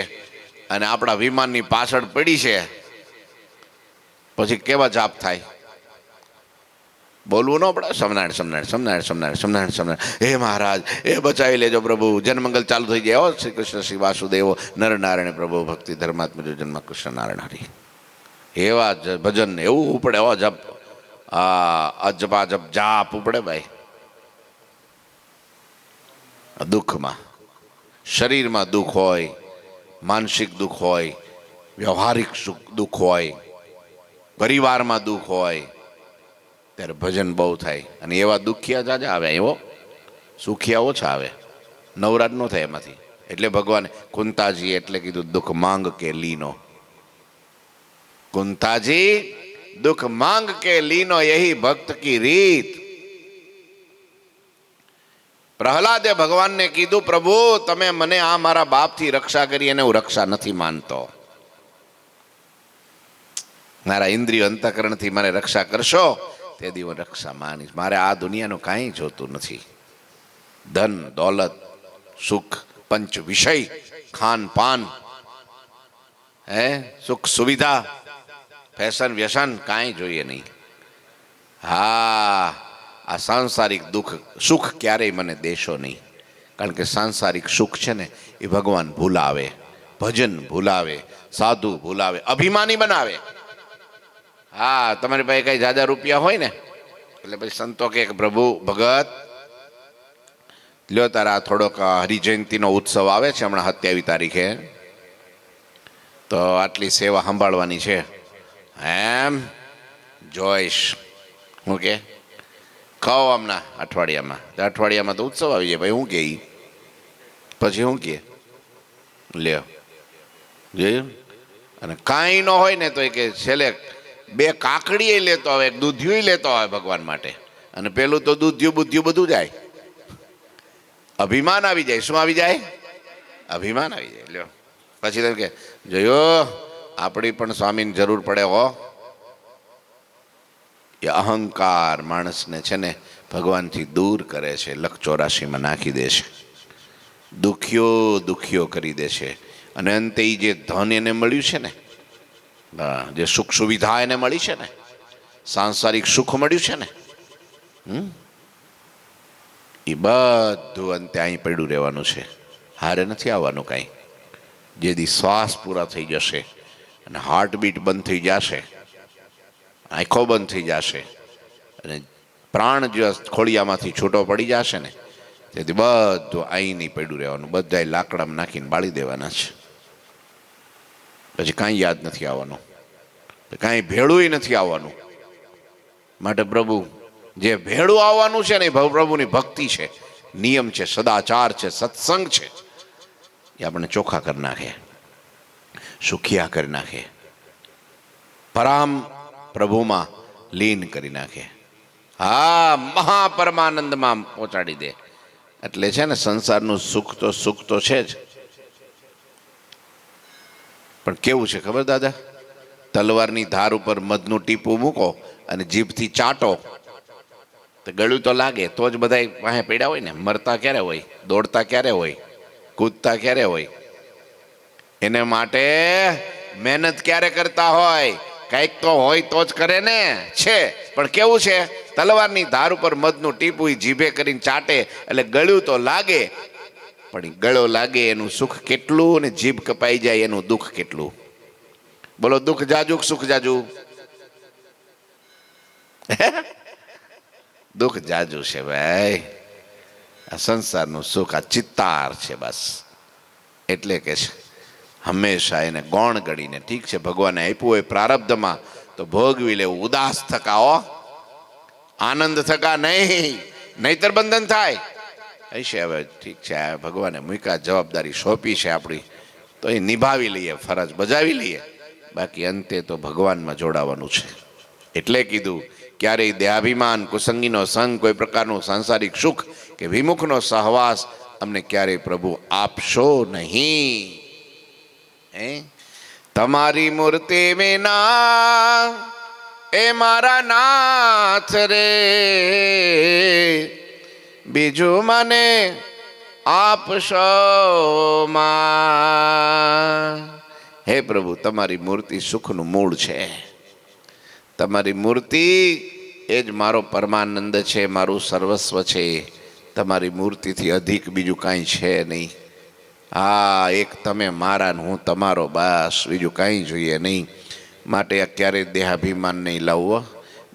અને આપણા વિમાનની પાછળ પડી છે. પછી કેવા જાપ થાય? બોલવું ન પડે, સમનારાયણ સમનારાયણ સમનારાયણ સમનારાયણ સમનારાયણ સમનારાયણ, હે મહારાજ, એ બચાવી લેજો પ્રભુ. જનમંગલ ચાલુ થઈ જાય. શ્રી કૃષ્ણ શ્રી વાસુદેવો નર નારાયણ પ્રભુ ભક્તિ ધર્માત્મજો જન્મ કૃષ્ણ નારાયણ હરિ. એવા ભજન એવું ઉપડે, હો જપ, અજપા જપ જાપ ઉપડે ભાઈ. દુઃખમાં, શરીરમાં દુઃખ હોય, માનસિક દુઃખ હોય, વ્યવહારિક દુઃખ હોય, પરિવારમાં દુઃખ હોય, ત્યારે ભજન બહુ થાય. અને એવા દુખિયા જાજા આવે, એવો સુખિયા ઓછા આવે. નવરાજ ન થાય એમાંથી. એટલે ભગવાને કુંતાજી એટલે કીધું દુઃખ માંગ કે લીનો. કુંતાજી દુઃખ માંગ કે લીનો, યહી ભક્ત કી રીત. પ્રહલાદે ભગવાનને કીધું, પ્રભુ તમે મને આ મારા બાપથી રક્ષા કરી અને હું રક્ષા નથી માનતો. મારા ઇન્દ્રિય અંતઃકરણથી મને રક્ષા કરશો તે દી હું રક્ષા માનીશ. મારે આ દુનિયાનું કાંઈ જોતું નથી. ધન દોલત, સુખ, પંચ વિષય, ખાન પાન, સુખ સુવિધા, ફેશન વ્યસન કાંઈ જોઈએ નહીં. હા, આ સાંસારિક દુઃખ સુખ ક્યારેય મને દેશો નહીં. કારણ કે સાંસારિક સુખ છે ને એ ભગવાન ભૂલાવે, ભજન ભૂલાવે, સાધુ ભૂલાવે, અભિમાની બનાવે. હા, તમારી પાસે કઈ જાજા રૂપિયા હોય ને એટલે પછી સંતો કે પ્રભુ ભગત લ્યો તારા થોડોક હરિજયંતિનો ઉત્સવ આવે છે હમણાં 27 તારીખે, તો આટલી સેવા સંભાળવાની છે. એમ જોઈશ હું કે કહો હમણાં અઠવાડિયામાં તો ઉત્સવ આવી જાય ભાઈ. હું કે પછી હું કે લ્યો જોયું. અને કાંઈ ન હોય ને તો એ કે છેલ્લે 2 કાકડી લેતો આવે, 1 દૂધિયું લેતો આવે ભગવાન માટે. અને પેલું તો દૂધિયું બુદ્ધિયું બધું જાય. અભિમાન આવી જાય. શું આવી જાય? અભિમાન આવી જાય. લ્યો પછી તમે કે જોયો આપણી પણ સ્વામીની જરૂર પડે હો. એ અહંકાર માણસને છે ને ભગવાનથી દૂર કરે છે, લખ 84માં નાખી દે છે, દુખ્યો કરી દે છે. અને અંતે જે ધન એને મળ્યું છે ને, જે સુખ સુવિધા એને મળી છે ને, સાંસારિક સુખ મળ્યું છે ને, એ બધું અંતે અહીં પડ્યું રહેવાનું છે. હારે નથી આવવાનું કાંઈ. જે દી શ્વાસ પૂરા થઈ જશે અને હાર્ટબીટ બંધ થઈ જશે, આંખો બંધ થઈ જશે અને પ્રાણ જે ખોળિયામાંથી છૂટો પડી જશે ને, તેથી બધું અહીં નહીં પડ્યું રહેવાનું. બધાય લાકડામાં નાખીને બાળી દેવાના છે. પછી કાંઈ યાદ નથી આવવાનું, કાંઈ ભેળું નથી આવવાનું. માટે પ્રભુ જે ભેળું આવવાનું છે ને એ પ્રભુની ભક્તિ છે, નિયમ છે, સદાચાર છે, સત્સંગ છે. એ આપણે ચોખ્ખા કરી નાખે, સુખિયા કરી નાખે, પરામ પ્રભુમાં લીન કરી નાખે. હા, મહાપરમાનંદમાં પહોંચાડી દે. એટલે છે ને સંસારનું સુખ તો છે જ, પણ કેવું છે ખબર દાદા? તલવારની ધાર ઉપર મધનું ટીપું મૂકો અને જીભથી ચાટો તો ગળું તો લાગે. તો જ બધા વાહે પડ્યા હોય ને. મરતા ક્યારે હોય? દોડતા ક્યારે હોય? કૂદતા ક્યારે હોય? એને માટે મહેનત ક્યારે કરતા હોય? કંઈક તો હોય તો જ કરે ને. છે પણ કેવું છે? તલવારની ધાર ઉપર મધનું ટીપું જીભે કરીને ચાટે એટલે ગળું તો લાગે, પણ ગળો લાગે એનું સુખ કેટલું ને જીભ કપાઈ જાય એનું દુઃખ કેટલું. બોલો, દુઃખ જાજુ સુખ જાજુ? દુઃખ જાજુ છે ભાઈ. આ સંસારનું સુખ આ ચિત્તાર છે બસ. એટલે કે છે હંમેશા એને ગૌણ ગણીને, ઠીક છે ભગવાને આપ્યું હોય પ્રારબ્ધમાં તો ભોગવી લેવું. ઉદાસ થકાઓ, આનંદ થકા નહીં, નહીતર બંધન થાય. હશે હવે ઠીક છે, ભગવાને મૂક્યા જવાબદારી સોંપી છે આપણી, તો એ નિભાવી લઈએ, ફરજ બજાવી લઈએ. બાકી અંતે તો ભગવાનમાં જોડાવાનું છે. એટલે કીધું ક્યારેય દેહાભિમાન, કુસંગીનો સંગ, કોઈ પ્રકારનું સાંસારિક સુખ કે વિમુખનો સહવાસ અમને ક્યારેય પ્રભુ આપશો નહીં. તમારી મૂર્તિ વિના એ મારા નાથ રે, બીજું મને આપશો માં. હે પ્રભુ, તમારી મૂર્તિ સુખનું મૂળ છે. તમારી મૂર્તિ એ જ મારો પરમાનંદ છે, મારું સર્વસ્વ છે. તમારી મૂર્તિથી અધિક બીજું કાંઈ છે નહીં. હા, એક તમે મારા ને હું તમારો, બસ બીજું કાંઈ જોઈએ નહીં. માટે ક્યારેય દેહાભિમાન નહીં લાવવો.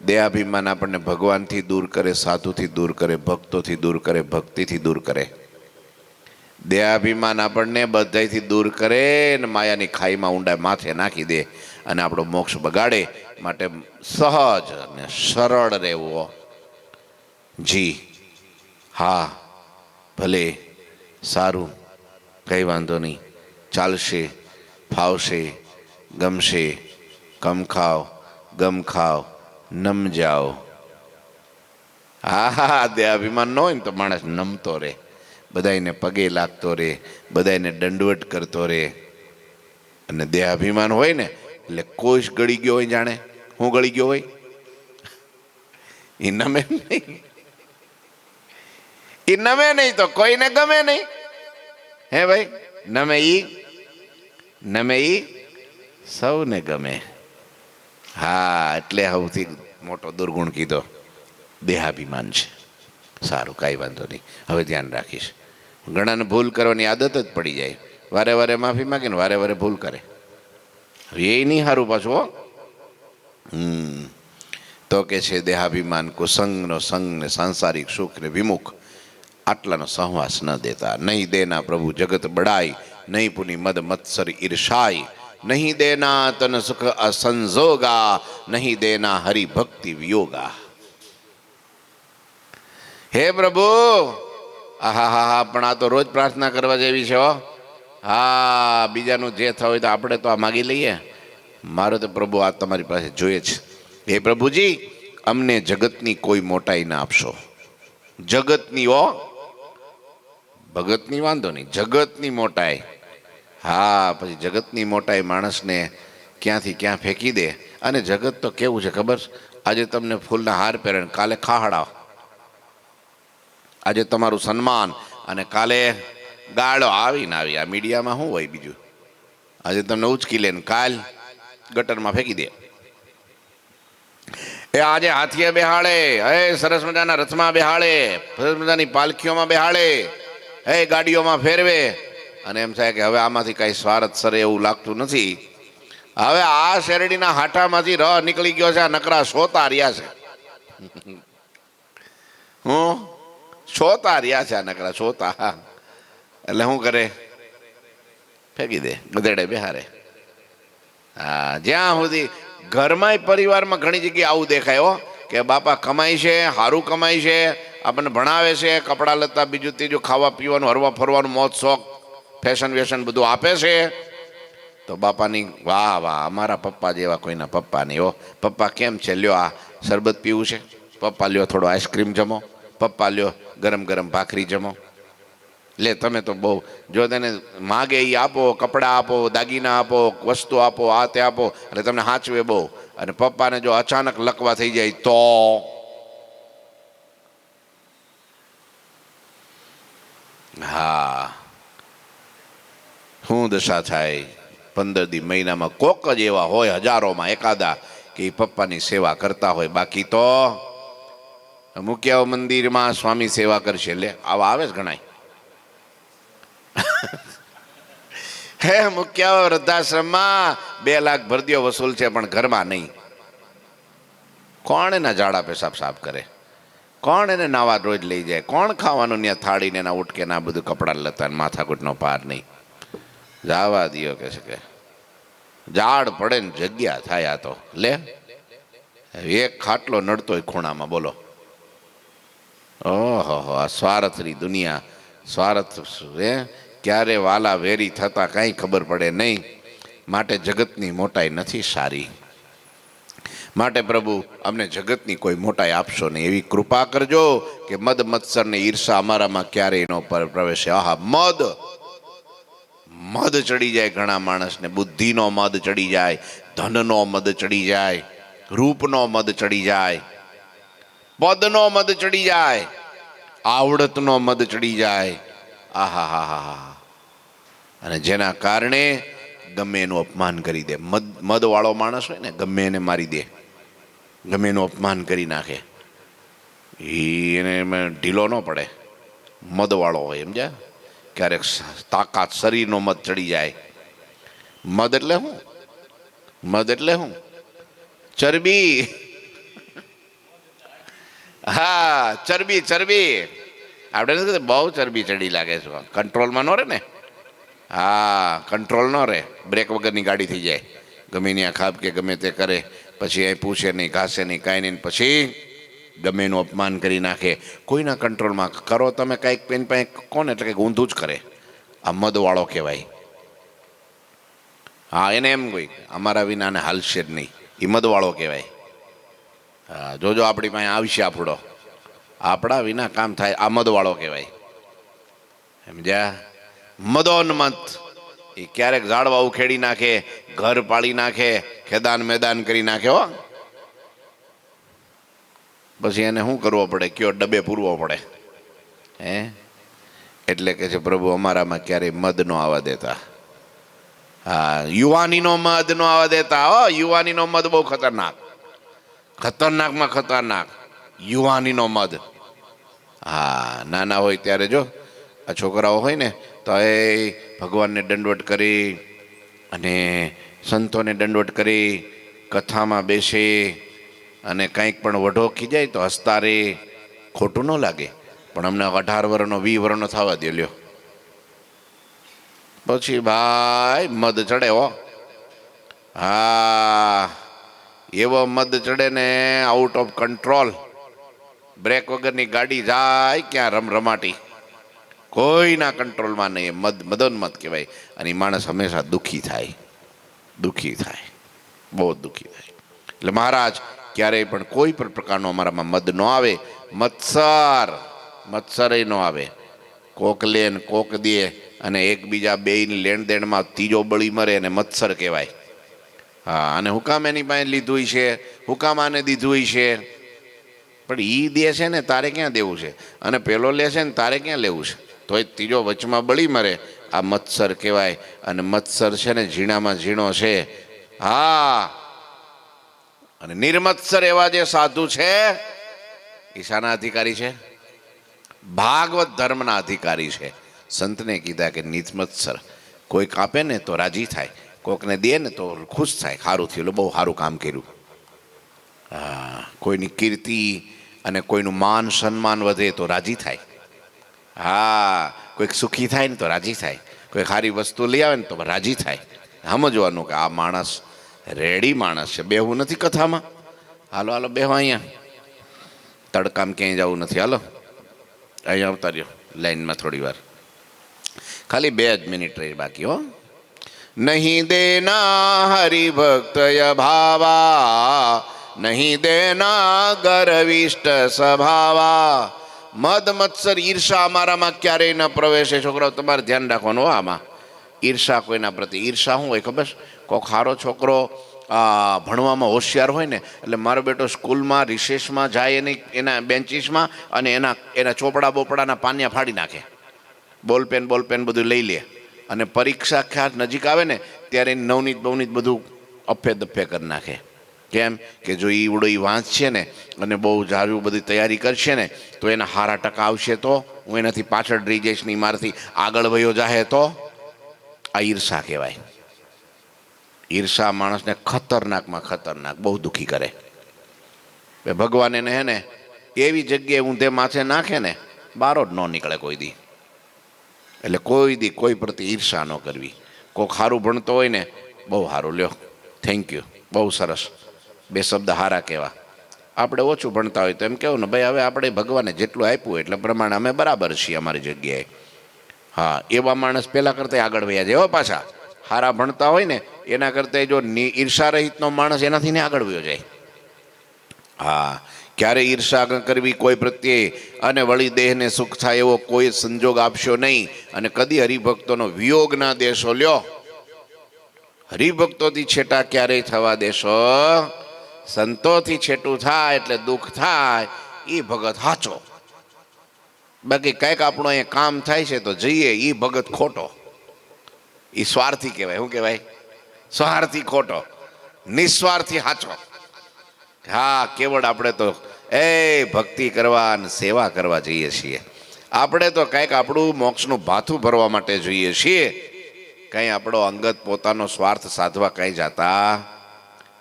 દેહાભિમાન આપણને ભગવાનથી દૂર કરે, સાધુથી દૂર કરે, ભક્તોથી દૂર કરે, ભક્તિથી દૂર કરે. દેહાભિમાન આપણને બધાથી દૂર કરે ને માયાની ખાઈમાં ઊંડા માથે નાખી દે અને આપણો મોક્ષ બગાડે. માટે સહજ અને સરળ રહેવો. જી હા, ભલે, સારું, કંઈ વાંધો નહીં, ચાલશે, ફાવશે, ગમશે, કમ ખાઓ, ગમ ખાઓ, નમ જાઓ. હા હા, દેહાભિમાન ન હોય ને તો માણસ નમતો રહે, બધાને પગે લાગતો રહે, બધાને દંડવટ કરતો રહે. અને દેહાભિમાન હોય ને એટલે કોષ ગળી ગયો હોય, જાણે હું ગળી ગયો હોય, એ નમે નહીં. એ નમે નહીં તો કોઈને ગમે નહીં. હે ભાઈ, નમે ઈ સૌને ગમે. હા, એટલે સૌથી મોટો દુર્ગુણ કીધો દેહાભિમાન છે. સારું, કાંઈ વાંધો નહીં, હવે ધ્યાન રાખીશ. ઘણાને ભૂલ કરવાની આદત જ પડી જાય, વારે વારે માફી માગે ને વારે વારે ભૂલ કરે. એ નહીં સારું પાછું હો. તો કે છે દેહાભિમાન, કુસંગનો સંગ ને સાંસારિક સુખ ને વિમુખ, આટલાનો સહવાસ ન દેતા. નહીં દેના પ્રભુ જગત બડાઈ, નહીં પુની મદ મત્સર ઈર્ષાઈ, નહીં દેના તન સુખ અસંજોગા, નહીં દેના હરિભક્તિ વિયોગા. હે પ્રભુ, આહા હા હા, પણ આ તો રોજ પ્રાર્થના કરવા જેવી છે હો. હા, બીજાનું જે થયું હોય તો આપણે તો આ માગી લઈએ. મારે તો પ્રભુ આ તમારી પાસે જોઈએ છે. હે પ્રભુજી, અમને જગતની કોઈ મોટાઈ ના આપશો. જગતની હો, ભગતની વાંધો નહીં, જગતની મોટાઈ. હા, પછી જગતની મોટાઈ માણસને ક્યાંથી ક્યાં ફેંકી દે. અને જગત તો કેવું છે ખબર? આજે તમને ફૂલના હાર પહેરે, કાલે ખાહડા. આજે તમારું સન્માન અને કાલે ગાળો આવીને આવી. આ મીડિયામાં શું હોય બીજું? આજે તમને ઉચકી લે ને કાલ ગટરમાં ફેંકી દે. એ આજે હાથીએ બેહાડે, હે સરસ મજાના રથમાં બેહાડે, સરસ મજાની પાલખીઓમાં બેહાડે, હે ગાડીઓમાં ફેરવે, અને એમ થાય કે હવે આમાંથી કાંઈ સ્વાર્થ સરે એવું લાગતું નથી. હવે આ શેરડીના હાટામાંથી રહ નીકળી ગયો છે, આ નકરા સોતા રહ્યા છે. હું સોતા રહ્યા છે, આ નકરા સોતા. એટલે શું કરે? ફેંકી દે, ગધેડે બેહારે. હા, જ્યાં સુધી ઘરમાં પરિવારમાં ઘણી જગ્યાએ આવું દેખાય હો, કે બાપા કમાય છે, સારું કમાય છે, આપણને ભણાવે છે, કપડાં લત્તા બીજું ત્રીજું, ખાવા પીવાનું, હરવા ફરવાનું, મોજ શોખ, ફેશન વેશન બધું આપે છે. તો બાપાની વાહ વાહ, અમારા પપ્પા જેવા કોઈના પપ્પા નહીં હો. પપ્પા કેમ છે? લ્યો આ શરબત પીવું છે, પપ્પા લ્યો થોડો આઈસ્ક્રીમ જમો, પપ્પા લ્યો ગરમ ગરમ ભાખરી જમો. લે તમે તો બહુ, જો તેને માગે એ આપો, કપડાં આપો, દાગીના આપો, વસ્તુ આપો, આ તે આપો, એટલે તમને સાચવે બહુ. અને પપ્પાને જો અચાનક લકવા થઈ જાય તો હા, શું દશા થાય? 15 દી મહિનામાં કોક જ એવા હોય, હજારોમાં એકાદા, કે એ પપ્પાની સેવા કરતા હોય. બાકી તો મૂક્યા મંદિરમાં સ્વામી સેવા કરશે. લે આવા આવે જ ઘણાય. હે મૂક્યા વૃદ્ધાશ્રમમાં 2 લાખ ભરદીઓ વસૂલ છે, પણ ઘરમાં નહીં. કોણ એના જાડા પેશાબ સાફ કરે? કોણ એને નાવા રોજ લઈ જાય? કોણ ખાવાનું ત્યાં થાળીને એના ઉટકે ના બધું કપડાં લેતા માથાકૂટનો પાર નહીં. જવા દિયો કે છે કે ઝાડ પડે ને જગ્યા થાય. આ તો લે એક ખાટલો નડતોય ખૂણામાં, બોલો. ઓહો, આ સ્વાર્થની દુનિયા. સ્વાર્થ ક્યારે વાલા વેરી થતા કાંઈ ખબર પડે નહીં. માટે જગતની મોટાઈ નથી સારી. માટે પ્રભુ અમને જગતની કોઈ મોટાઈ આપશો નહીં, એવી કૃપા કરજો કે મદ મત્સર ને ઈર્ષા અમારામાં ક્યારેય ન પ્રવેશે. આહા, મદ ચડી જાય ઘણા માણસને. બુદ્ધિનો મદ ચડી જાય, ધનનો મદ ચડી જાય, રૂપનો મદ ચડી જાય, પદનો મદ ચડી જાય, આવડતનો મદ ચડી જાય. આહા હા હા હા. અને જેના કારણે ગમે એનું અપમાન કરી દે. મદ વાળો માણસ હોય ને, ગમે એને મારી દે, ગમે એનું અપમાન કરી નાખે. એને ઢીલો ન પડે. મદ વાળો હોય, સમજ્યા? ક્યારેક તાકાત, શરીરનો મદ ચડી જાય. મદ એટલે શું? મદ એટલે શું? ચરબી. હા, ચરબી. ચરબી આપણે નથી, બહુ ચરબી ચડી લાગે છે, કંટ્રોલમાં ન રહે ને. હા, કંટ્રોલ ન રહે, બ્રેક વગરની ગાડી થઈ જાય. ગમે ત્યાં ખાપ કે ગમે તે કરે, પછી અહીં પૂછે નહીં, ઘાસે નહીં, કાંઈ નહીં, પછી ગમે એનું અપમાન કરી નાખે. કોઈના કંટ્રોલમાં કરો તમે કાંઈક પેન પાસે કોને એટલે કંઈક ઊંધું જ કરે. આ મદવાળો કહેવાય. હા, એને એમ કોઈ અમારા વિનાને હાલશે જ નહીં, એ મદવાળો કહેવાય. હા, જોજો આપણી પાસે આવશે આપણો, આપણા વિના કામ થાય, આ મદવાળો કહેવાય. સમજ્યા? મદોન્મત એ ક્યારેક ઝાડવા ઉખેડી નાખે, ઘર પાડી નાખે, ખેદાન મેદાન કરી નાખે. હો, પછી એને શું કરવો પડે? કયો ડબે પૂરવો પડે. હે, એટલે કે છે પ્રભુ અમારામાં ક્યારેય મદ ન આવવા દેતા. હા, યુવાનીનો મદ ન આવવા દેતા. હો, યુવાનીનો મદ બહુ ખતરનાક, ખતરનાકમાં ખતરનાક યુવાનીનો મદ. હા, નાના હોય ત્યારે જો આ છોકરાઓ હોય ને તો એ ભગવાનને દંડવટ કરી અને સંતોને દંડવટ કરી કથામાં બેસે અને કંઈક પણ વઢો ખીજાય તો હસતા રે. ખોટું ન લાગે, પણ અમને 18 વર્ષનો 20 વર્ષનો થવા દે લ્યો, પછી ભાઈ મદ ચડે. હો, હા, એવો મદ ચડે ને, આઉટ ઓફ કંટ્રોલ. બ્રેક વગરની ગાડી જાય ક્યાં રમરમાટી, કોઈના કંટ્રોલમાં નહીં. મદોન્મત કહેવાય. અને માણસ હંમેશા દુઃખી થાય, દુઃખી થાય, બહુ દુઃખી થાય. એટલે મહારાજ ક્યારેય પણ કોઈ પણ પ્રકારનો અમારામાં મદ ન આવે. મત્સર ન આવે. કોક લે ને કોક દે અને એકબીજા બેયની લેણ દેણમાં ત્રીજો બળી મરે અને મત્સર કહેવાય. હા, અને હુકામ એની પાસે લીધું છે, હુકામ આને દીધું છે, પણ એ દે છે ને તારે ક્યાં દેવું છે, અને પેલો લે છે ને તારે ક્યાં લેવું છે, તો એ ત્રીજો વચમાં બળી મરે. આ મત્સર કહેવાય. અને મત્સર છે ને ઝીણામાં ઝીણો છે. હા, અને નિર્મત્સર એવા જે સાધુ છે એ શાના અધિકારી છે? ભાગવત ધર્મના અધિકારી છે. સંતને કીધા કે નિર્મત્સર, કોઈ કાપે ને તો રાજી થાય, કોકને દે ને તો ખુશ થાય, સારું થયું, બહુ સારું કામ કર્યું. હા, કોઈની કીર્તિ અને કોઈનું માન સન્માન વધે તો રાજી થાય. હા, કોઈક સુખી થાય ને તો રાજી થાય, કોઈ સારી વસ્તુ લઈ આવે ને તો રાજી થાય. સમજવાનું કે આ માણસ રેડી માણસ છે. બેહવું નથી કથામાં. હાલો હાલો બેહો અહીંયા, તડકામાં ક્યાંય જવું નથી. હાલો અહીંયા આવતા રહ્યો લાઈનમાં થોડી વાર, ખાલી 2 જ મિનિટ રહી બાકી. હો, નહીં દેના હરિભક્તય ભાવા, નહીં દેના ગર્વિષ્ટ સ્વભાવા. મદ મત્સર ઈર્ષા અમારામાં ક્યારેય ન પ્રવેશે. છોકરાઓ તમારે ધ્યાન રાખવાનું. આમાં ઈર્ષા કોઈના પ્રત્યે. ઈર્ષા શું હોય ખબર? કોઈક સારો છોકરો ભણવામાં હોશિયાર હોય ને, એટલે મારો બેટો સ્કૂલમાં રિસેસમાં જાય એના બેન્ચીસમાં અને એના ચોપડા બોપડાના પાનિયા ફાડી નાખે, બોલપેન બધું લઈ લે, અને પરીક્ષા ખ્યાલ નજીક આવે ને ત્યારે નવનીત બવનીત બધું અફે દફે કરી નાખે. કેમ કે જો ઈવડો વાંચશે ને અને બહુ સારું બધી તૈયારી કરશે ને તો એના સારા ટકા આવશે, તો હું એનાથી પાછળ રહી જઈશ ને મારાથી આગળ વયો જાહે, તો આ ઈર્ષા કહેવાય. ઈર્ષા માણસને ખતરનાકમાં ખતરનાક બહુ દુઃખી કરે. ભગવાન એને હે ને એવી જગ્યાએ ઊંધે માથે નાખે ને બારો જ ન નીકળે કોઈ દી. એટલે કોઈ દી કોઈ પ્રતિ ઈર્ષા ન કરવી. કોઈક સારું ભણતો હોય ને બહુ સારું, લ્યો થેન્ક યુ, બહુ સરસ, બે શબ્દ સારા કહેવા. આપણે ઓછું ભણતા હોય તો એમ કહેવું ને ભાઈ હવે આપણે ભગવાને જેટલું આપ્યું એટલે પ્રમાણે અમે બરાબર છીએ અમારી જગ્યાએ. હા, એવા માણસ પહેલાં કરતાં આગળ વયા જાય. પાછા સારા ભણતા હોય ને એના કરતાં જો ઈર્ષા રહિતનો માણસ એનાથી ને આગળ વયો જાય. હા, ક્યારે ઈર્ષા કરવી કોઈ પ્રત્યે, અને વળી દેહને સુખ થાય એવો કોઈ સંજોગ આપશો નહીં, અને કદી હરિભક્તોનો વિયોગ ના દેશો. લ્યો, હરિભક્તોથી છેટા ક્યારેય થવા દેશો. સંતોથી છેટું થાય એટલે દુઃખ થાય એ ભગત સાચો. બાકી કંઈક આપણું અહીંયા કામ થાય છે તો જઈએ, એ ભગત ખોટો, એ સ્વાર્થી કહેવાય. શું કહેવાય? સ્વાર્થી ખોટો, નિસ્વાર્થી સાચો. હા, કેવળ આપણે તો ભક્તિ કરવા અને સેવા કરવા જઈએ છીએ. આપણે તો કંઈક આપણું મોક્ષનું ભાથું ભરવા માટે જોઈએ છીએ, કંઈ આપણો અંગત પોતાનો સ્વાર્થ સાધવા કંઈ જાતા.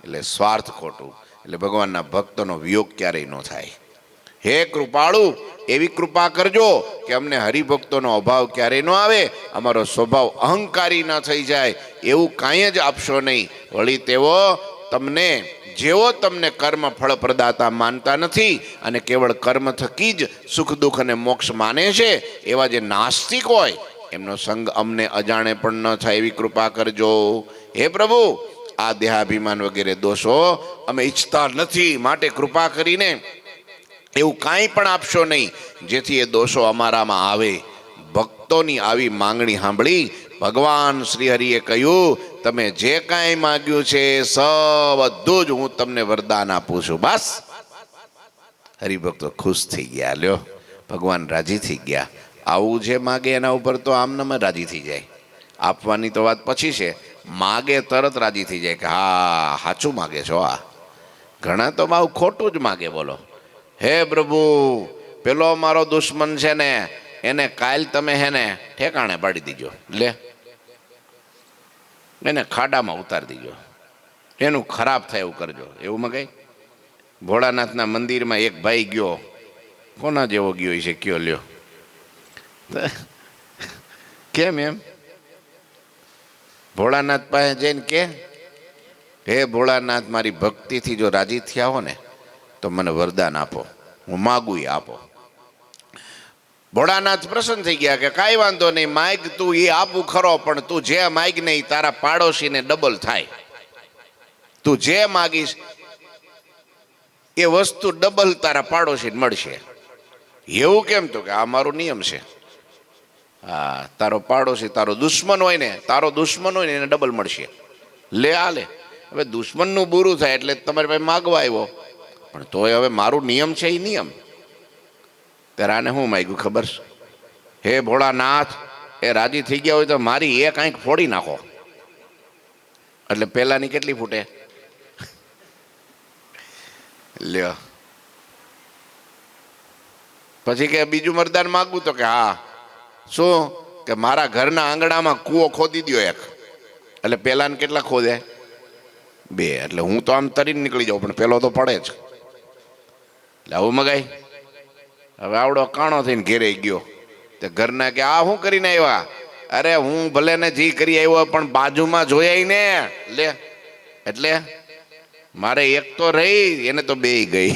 એટલે સ્વાર્થ ખોટું. એટલે ભગવાનના ભક્તોનો વિયોગ ક્યારેય ન થાય. હે કૃપાળુ, એવી કૃપા કરજો કે અમને હરિભક્તોનો અભાવ ક્યારેય ન આવે, અમારો સ્વભાવ અહંકારી ન થઈ જાય, એવું કાંઈ જ આપશો નહીં. વળી તેઓ તમને જેઓ તમને કર્મ ફળ પ્રદાતા માનતા નથી અને કેવળ કર્મ થકી જ સુખ દુઃખ અને મોક્ષ માને છે, એવા જે નાસ્તિક હોય એમનો સંગ અમને અજાણે પણ ન થાય એવી કૃપા કરજો. હે પ્રભુ, આ દેહાભિમાન વગેરે દોષો અમે ઈચ્છતા નથી, માટે કૃપા કરીને એવું કાંઈ પણ આપશો નહીં જેથી એ દોષો અમારામાં આવે. ભક્તોની આવી માંગણી સાંભળી ભગવાન શ્રી હરિએ કહ્યું, તમે જે કાંઈ માગ્યું છે બધું જ હું તમને વરદાન આપું છું. બસ હરિભક્તો ખુશ થઈ ગયા. લ્યો, ભગવાન રાજી થઈ ગયા. આવું જે માગે એના ઉપર તો આમનામ રાજી થઈ જાય. આપવાની તો વાત પછી છે, માગે તરત રાજી થઈ જાય કે હા સાચું માગે છો. આ ઘણા તો મારું ખોટું જ માગે. બોલો, હે પ્રભુ, પેલો મારો દુશ્મન છે ને એને કાલ તમે હે ને ઠેકાણે પાડી દીજો, લે એને ખાડામાં ઉતારી દીજો, એનું ખરાબ થાય એવું કરજો. એવું મગાય. ભોળાનાથના મંદિરમાં એક ભાઈ ગયો, કોના જેવો ગયો છે કયો? લ્યો, કેમ એમ? ભોળાનાથ પાસે જઈને કે હે ભોળાનાથ, મારી ભક્તિથી જો રાજી થયા હો ને તો મને વરદાન આપો, હું માગું આપો. ભોળાનાથ પ્રસન્ન થઈ ગયા કે કાંઈ વાંધો નહીં, માગ તું એ આપું ખરો, પણ તું જે માગ નહીં તારા પાડોશીને ડબલ થાય. તું જે માગીશ એ વસ્તુ ડબલ તારા પાડોશીને મળશે. એવું કેમ? તો કે આ મારો નિયમ છે. હા, તારો પાડોશી તારો દુશ્મન હોય ને, એને ડબલ મળશે. લે આ લે. હવે દુશ્મનનું બુરું થાય એટલે તમારી પાસે માગવા આવ્યો, પણ તોય હવે મારું નિયમ છે એ નિયમ. ત્યારે આને શું માગ્યું ખબર છે? હે ભોળાનાથ, એ રાજી થઈ ગયા હોય તો મારી એ કાંઈક ફોડી નાખો. એટલે પેલાની કેટલી ફૂટે? લ્યો, પછી કે બીજું વરદાન માગું? તો કે હા. શું? કે મારા ઘરના આંગણામાં કૂવો ખોદી દો એક. એટલે પેલાને કેટલા ખોદે? 2. એટલે હું તો આમ તરીને નીકળી જાઉં, પણ પેલો તો પડે જ. એટલે આવું મગાય. હવે આવડો કાણો થઈને ઘેરે ગયો, તે ઘરના કે આ શું કરીને આવ્યા? અરે હું ભલે ને જી કરી આવ્યો, પણ બાજુમાં જોયા ને. લે, એટલે મારે એક તો રહી, એને તો 2 ગઈ.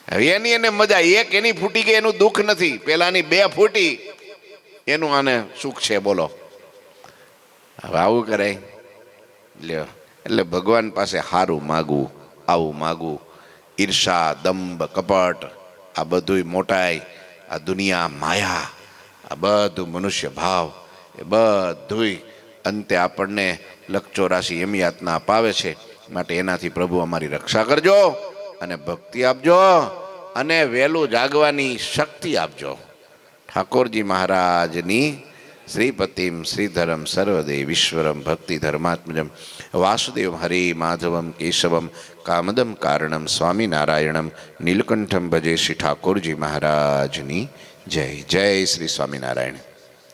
હવે એની એને મજા, એક એની ફૂટી ગઈ એનું દુઃખ નથી, પેલાની 2 ફૂટી એનું આને સુખ છે. બોલો, હવે આવું કરાય? લ્યો, એટલે ભગવાન પાસે સારું માગવું, આવું માગવું. ઈર્ષા, દંભ, કપટ, આ બધું મોટાઈ, આ દુનિયા, માયા, આ બધું મનુષ્ય ભાવ, એ બધું અંતે આપણને લક્ષ 84 એમ યાતના અપાવે છે. માટે એનાથી પ્રભુ અમારી રક્ષા કરજો અને ભક્તિ આપજો અને વહેલું જાગવાની શક્તિ આપજો. ઠાકોરજી મહારાજની શ્રીપતિમ શ્રીધરમ સર્વદેવ ઈશ્વરમ ભક્તિ ધર્માત્મજમ વાસુદેવ હરે માધવમ કેશવમ કામદમ કારણમ સ્વામિનારાયણમ નીલકંઠમ ભજે. શ્રી ઠાકોરજી મહારાજની જય. જય શ્રી સ્વામિનારાયણ.